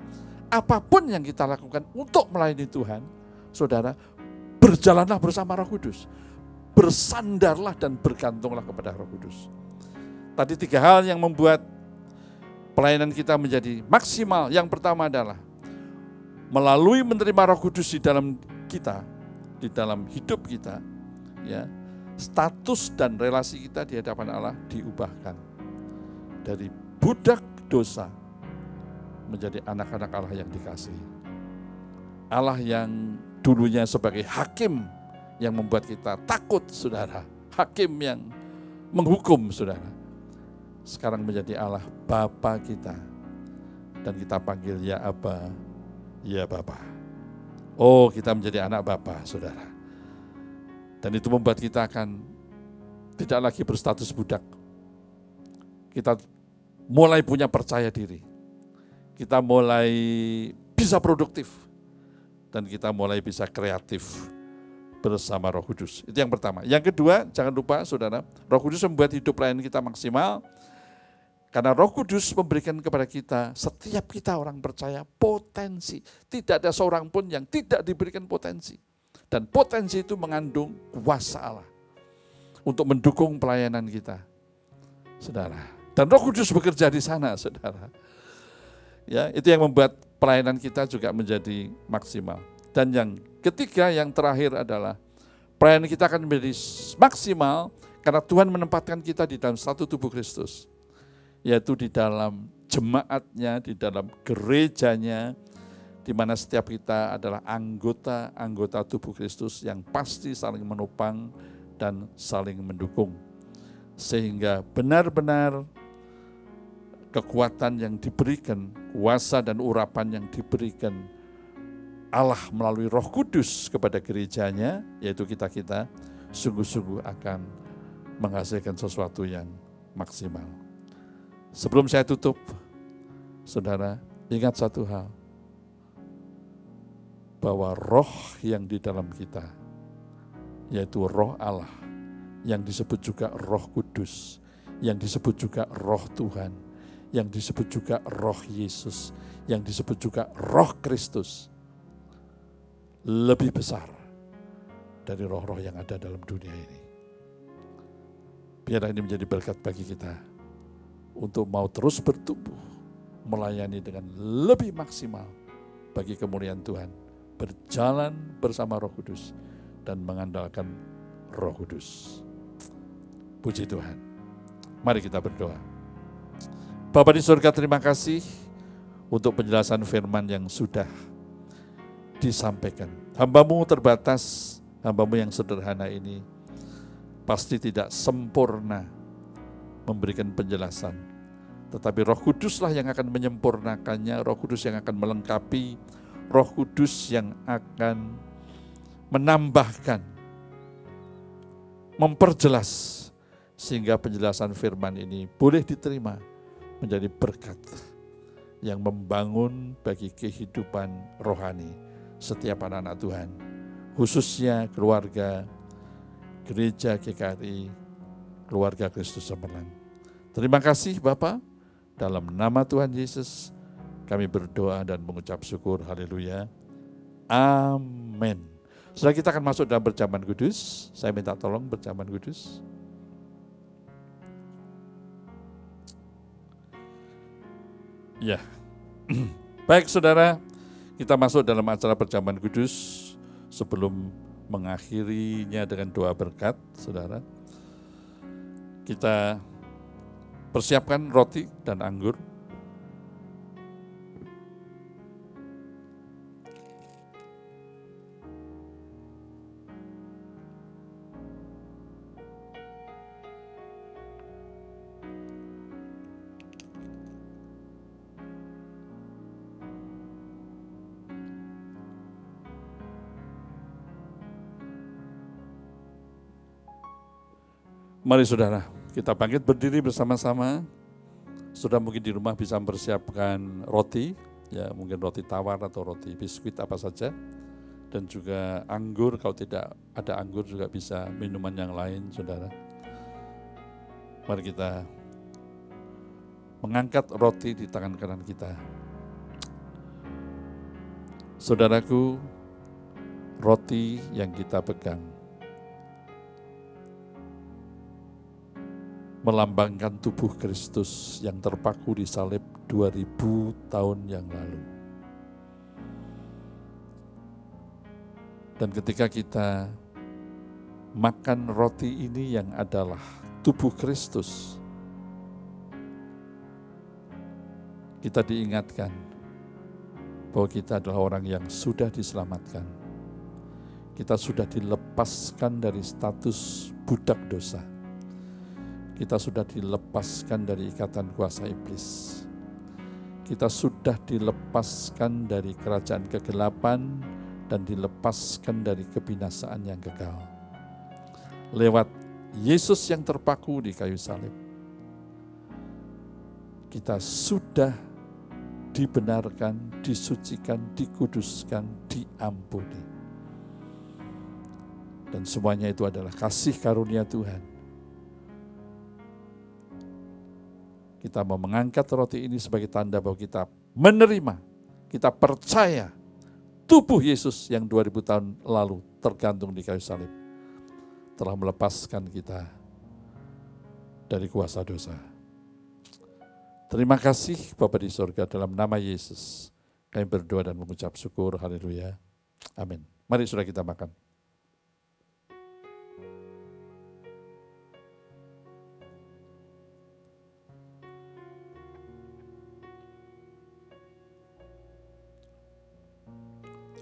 apapun yang kita lakukan untuk melayani Tuhan, saudara, berjalanlah bersama Roh Kudus. Bersandarlah dan bergantunglah kepada Roh Kudus. Tadi 3 hal yang membuat pelayanan kita menjadi maksimal. Yang pertama adalah melalui menerima Roh Kudus di dalam kita, di dalam hidup kita, ya, status dan relasi kita di hadapan Allah diubahkan dari budak dosa menjadi anak-anak Allah yang dikasihi. Allah yang dulunya sebagai hakim yang membuat kita takut, saudara, hakim yang menghukum, saudara, sekarang menjadi Allah Bapa kita, dan kita panggil ya Aba, ya Bapa. Oh, kita menjadi anak Bapa, saudara. Dan itu membuat kita akan tidak lagi berstatus budak. Kita mulai punya percaya diri. Kita mulai bisa produktif. Dan kita mulai bisa kreatif bersama Roh Kudus. Itu yang pertama. Yang kedua, jangan lupa saudara, Roh Kudus membuat hidup pelayanan kita maksimal. Karena Roh Kudus memberikan kepada kita, setiap kita orang percaya, potensi. Tidak ada seorang pun yang tidak diberikan potensi. Dan potensi itu mengandung kuasa Allah untuk mendukung pelayanan kita, saudara. Dan Roh Kudus bekerja di sana, saudara. Ya, itu yang membuat pelayanan kita juga menjadi maksimal. Dan yang ketiga, yang terakhir adalah pelayanan kita akan menjadi maksimal karena Tuhan menempatkan kita di dalam satu tubuh Kristus, yaitu di dalam jemaatnya, di dalam gerejanya, di mana setiap kita adalah anggota tubuh Kristus yang pasti saling menopang dan saling mendukung. Sehingga benar-benar kekuatan yang diberikan, kuasa dan urapan yang diberikan Allah melalui Roh Kudus kepada gerejanya, yaitu kita-kita, sungguh-sungguh akan menghasilkan sesuatu yang maksimal. Sebelum saya tutup, saudara, ingat satu hal, bahwa roh yang di dalam kita, yaitu roh Allah, yang disebut juga Roh Kudus, yang disebut juga Roh Tuhan, yang disebut juga Roh Yesus, yang disebut juga Roh Kristus, lebih besar dari roh-roh yang ada dalam dunia ini. Biar ini menjadi berkat bagi kita untuk mau terus bertumbuh, melayani dengan lebih maksimal bagi kemuliaan Tuhan, berjalan bersama Roh Kudus dan mengandalkan Roh Kudus. Puji Tuhan. Mari kita berdoa. Bapa di surga, terima kasih untuk penjelasan firman yang sudah disampaikan. Hamba-Mu terbatas, hamba-Mu yang sederhana ini pasti tidak sempurna memberikan penjelasan. Tetapi Roh Kuduslah yang akan menyempurnakannya, Roh Kudus yang akan melengkapi, Roh Kudus yang akan menambahkan, memperjelas, sehingga penjelasan firman ini boleh diterima menjadi berkat yang membangun bagi kehidupan rohani setiap anak-anak Tuhan, khususnya keluarga Gereja GKRI, keluarga Kristus Semelang. Terima kasih Bapa, dalam nama Tuhan Yesus kami berdoa dan mengucap syukur. Haleluya. Amin. Setelah kita akan masuk dalam perjamuan kudus, saya minta tolong perjamuan kudus. Ya. Baik saudara, kita masuk dalam acara perjamuan kudus. Sebelum mengakhirinya dengan doa berkat, saudara, kita persiapkan roti dan anggur. Mari saudara, kita bangkit berdiri bersama-sama. Saudara mungkin di rumah bisa mempersiapkan roti, ya mungkin roti tawar atau roti biskuit apa saja. Dan juga anggur, kalau tidak ada anggur juga bisa minuman yang lain, saudara. Mari kita mengangkat roti di tangan kanan kita. Saudaraku, roti yang kita pegang melambangkan tubuh Kristus yang terpaku di salib 2000 tahun yang lalu. Dan ketika kita makan roti ini yang adalah tubuh Kristus, kita diingatkan bahwa kita adalah orang yang sudah diselamatkan. Kita sudah dilepaskan dari status budak dosa. Kita sudah dilepaskan dari ikatan kuasa iblis. Kita sudah dilepaskan dari kerajaan kegelapan dan dilepaskan dari kebinasaan yang kekal. Lewat Yesus yang terpaku di kayu salib, kita sudah dibenarkan, disucikan, dikuduskan, diampuni. Dan semuanya itu adalah kasih karunia Tuhan. Kita mau mengangkat roti ini sebagai tanda bahwa kita menerima, kita percaya tubuh Yesus yang 2000 tahun lalu tergantung di kayu salib telah melepaskan kita dari kuasa dosa. Terima kasih Bapa di surga, dalam nama Yesus kami berdoa dan mengucap syukur. Haleluya. Amin. Mari saudara kita makan.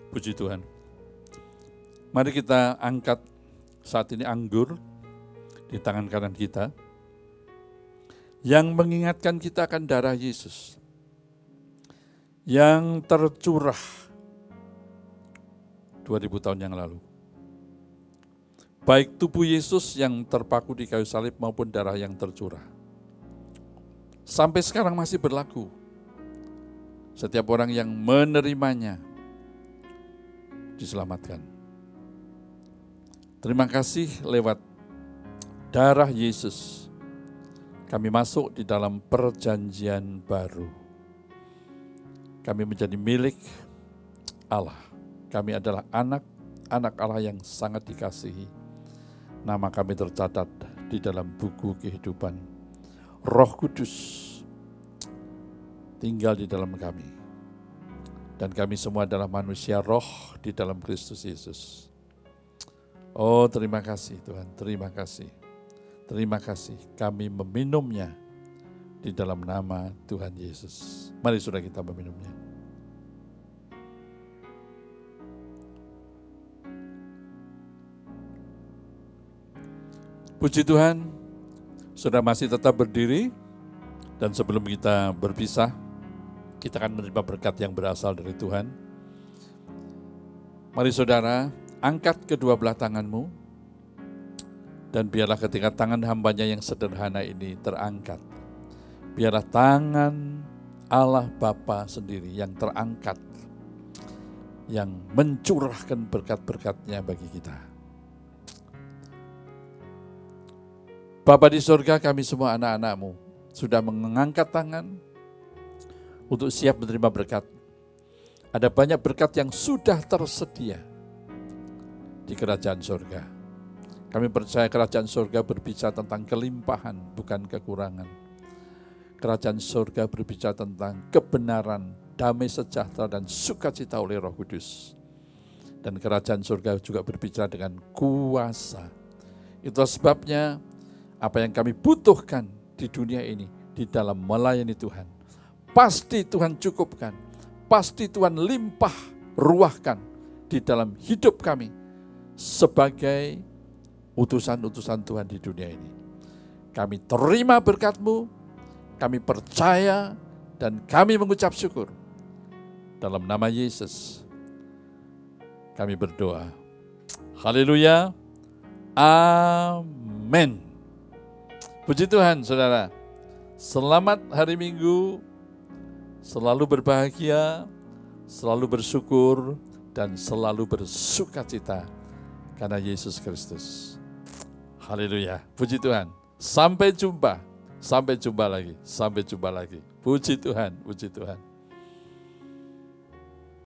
Puji Tuhan. Mari kita angkat saat ini anggur di tangan kanan kita yang mengingatkan kita akan darah Yesus yang tercurah 2000 tahun yang lalu. Baik tubuh Yesus yang terpaku di kayu salib maupun darah yang tercurah. Sampai sekarang masih berlaku. Setiap orang yang menerimanya diselamatkan. Terima kasih lewat darah Yesus kami masuk di dalam perjanjian baru. Kami menjadi milik Allah. Kami adalah anak Allah yang sangat dikasihi. Nama kami tercatat di dalam buku kehidupan. Roh Kudus tinggal di dalam kami. Dan kami semua adalah manusia roh di dalam Kristus Yesus. Oh, terima kasih Tuhan, terima kasih. Terima kasih kami meminumnya di dalam nama Tuhan Yesus. Mari saudara kita meminumnya. Puji Tuhan, saudara masih tetap berdiri. Dan sebelum kita berpisah, kita akan menerima berkat yang berasal dari Tuhan. Mari saudara, angkat kedua belah tanganmu, dan biarlah ketika tangan hambanya yang sederhana ini terangkat, biarlah tangan Allah Bapa sendiri yang terangkat, yang mencurahkan berkat-berkatnya bagi kita. Bapa di surga, kami semua anak-anak-Mu sudah mengangkat tangan untuk siap menerima berkat. Ada banyak berkat yang sudah tersedia di kerajaan surga. Kami percaya kerajaan surga berbicara tentang kelimpahan, bukan kekurangan. Kerajaan surga berbicara tentang kebenaran, damai sejahtera, dan sukacita oleh Roh Kudus. Dan kerajaan surga juga berbicara dengan kuasa. Itulah sebabnya apa yang kami butuhkan di dunia ini, di dalam melayani Tuhan, pasti Tuhan cukupkan, pasti Tuhan limpah ruahkan di dalam hidup kami sebagai utusan-utusan Tuhan di dunia ini. Kami terima berkat-Mu, kami percaya, dan kami mengucap syukur. Dalam nama Yesus kami berdoa. Haleluya. Amin. Puji Tuhan, saudara. Selamat hari Minggu. Selalu berbahagia, selalu bersyukur, dan selalu bersukacita karena Yesus Kristus. Haleluya. Puji Tuhan. Sampai jumpa lagi. Puji Tuhan, puji Tuhan.